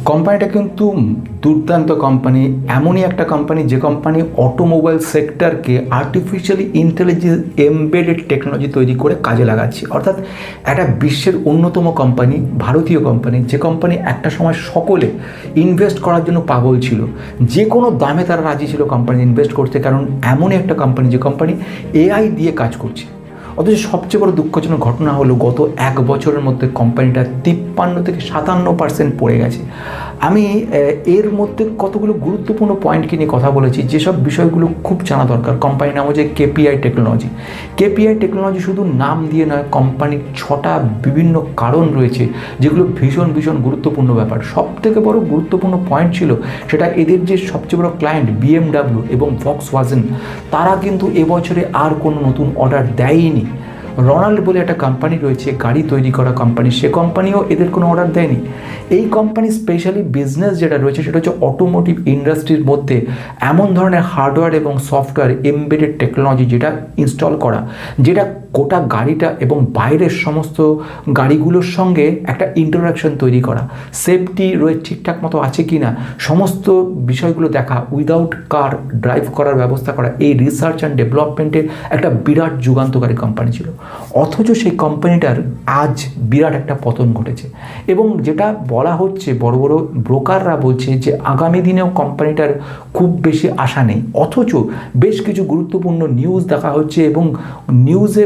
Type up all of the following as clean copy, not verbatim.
কোম্পানিটা কিন্তু দুর্দান্ত কোম্পানি, এমনই একটা কোম্পানি যে কোম্পানি অটোমোবাইল সেক্টরকে আর্টিফিশিয়ালি ইন্টেলিজেন্স এমবেডেড টেকনোলজি তৈরি করে কাজে লাগাচ্ছে। অর্থাৎ একটা বিশ্বের অন্যতম কোম্পানি, ভারতীয় কোম্পানি, যে কোম্পানি একটা সময় সকলে ইনভেস্ট করার জন্য পাগল ছিল, যে কোনো দামে তারা রাজি ছিল কোম্পানি ইনভেস্ট করতে, কারণ এমনই একটা কোম্পানি যে কোম্পানি এআই দিয়ে কাজ করছে। অথচ সবচেয়ে বড় দুঃখজনক ঘটনা হলো গত এক বছরের মধ্যে কোম্পানিটা 53 থেকে 57% পড়ে গেছে। আমি এর মধ্যে কতগুলো গুরুত্বপূর্ণ পয়েন্টকে নিয়ে কথা বলেছি, যেসব বিষয়গুলো খুব জানা দরকার। কোম্পানির নাম হচ্ছে কেপিআই টেকনোলজি। কেপিআই টেকনোলজি শুধু নাম দিয়ে নয়, কোম্পানির 6টা বিভিন্ন কারণ রয়েছে যেগুলো ভীষণ ভীষণ গুরুত্বপূর্ণ ব্যাপার। সবথেকে বড় গুরুত্বপূর্ণ পয়েন্ট ছিল সেটা এদের যে সবচেয়ে বড় ক্লায়েন্ট বিএমডাব্লিউ এবং ভক্সওয়াগন, তারা কিন্তু এবছরে আর কোনো নতুন অর্ডার দেয়নি। রোনাল্ড বলে একটা কোম্পানি রয়েছে, গাড়ি তৈরি করা কোম্পানি, সে কোম্পানিও এদের কোনো অর্ডার দেয়নি। এই কোম্পানি স্পেশালি বিজনেস যেটা রয়েছে সেটা হচ্ছে অটোমোটিভ ইন্ডাস্ট্রির মধ্যে এমন ধরনের হার্ডওয়্যার এবং সফটওয়্যার এমবেডেড টেকনোলজি যেটা ইনস্টল করা, যেটা গোটা গাড়িটা এবং বাইরের সমস্ত গাড়িগুলোর সঙ্গে একটা ইন্টারাকশন তৈরি করা, সেফটি রয়েছে ঠিকঠাক মতো আছে কি না, সমস্ত বিষয়গুলো দেখা, উইদাউট কার ড্রাইভ করার ব্যবস্থা করা। এই রিসার্চ অ্যান্ড ডেভেলপমেন্টের একটা বিরাট যুগান্তকারী কোম্পানি ছিল। অথচ সেই কোম্পানিটার আজ বিরাট একটা পতন ঘটেছে এবং যেটা বলা হচ্ছে, বড় বড় ব্রোকাররা বলছে যে আগামী দিনেও কোম্পানিটার খুব বেশি আশা নেই। অথচ বেশ কিছু গুরুত্বপূর্ণ নিউজ দেখা হচ্ছে এবং নিউজে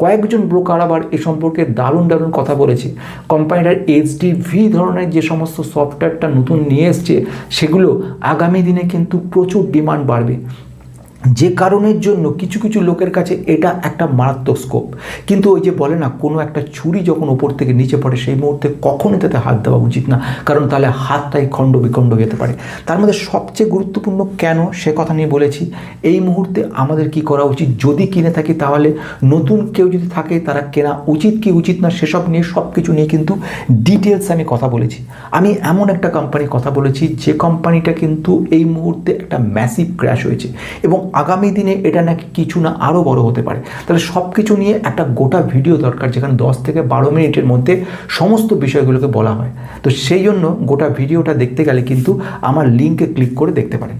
কয়েকজন ব্রোকার আবার এ সম্পর্কে দারুণ দারুণ কথা বলেছে। কোম্পানিটার এইচডিভি ধরনের যে সমস্ত সফটওয়্যারটা নতুন নিয়ে এসছে, সেগুলো আগামী দিনে কিন্তু প্রচুর ডিমান্ড বাড়বে, যে কারণের জন্য কিছু কিছু লোকের কাছে এটা একটা মারাত্মক স্কোপ। কিন্তু ওই যে বলে না, কোনো একটা ছুরি যখন ওপর থেকে নিচে পড়ে সেই মুহূর্তে কখনোই তাতে হাত দেওয়া উচিত না, কারণ তাহলে হাতটাই খণ্ড বিখণ্ড হতে পারে। তার মধ্যে সবচেয়ে গুরুত্বপূর্ণ কেন সে কথা নিয়ে বলেছি। এই মুহূর্তে আমাদের কি করা উচিত, যদি কিনে থাকি তাহলে নতুন কেউ যদি থাকে তারা কেনা উচিত কি উচিত না, সেসব নিয়ে সব কিছু নিয়ে কিন্তু ডিটেলস আমি কথা বলেছি। আমি এমন একটা কোম্পানির কথা বলেছি যে কোম্পানিটা কিন্তু এই মুহূর্তে একটা ম্যাসিভ ক্র্যাশ হয়েছে এবং আগামী দিনে এটা নাকি কিছু না আরও বড় হতে পারে। তাহলে সব কিছু নিয়ে একটা গোটা ভিডিও দরকার, যেখানে 10 থেকে 12 মিনিটের মধ্যে সমস্ত বিষয়গুলোকে বলা হয়। তো সেই জন্য গোটা ভিডিওটা দেখতে গেলে কিন্তু আমার লিঙ্কে ক্লিক করে দেখতে পারেন।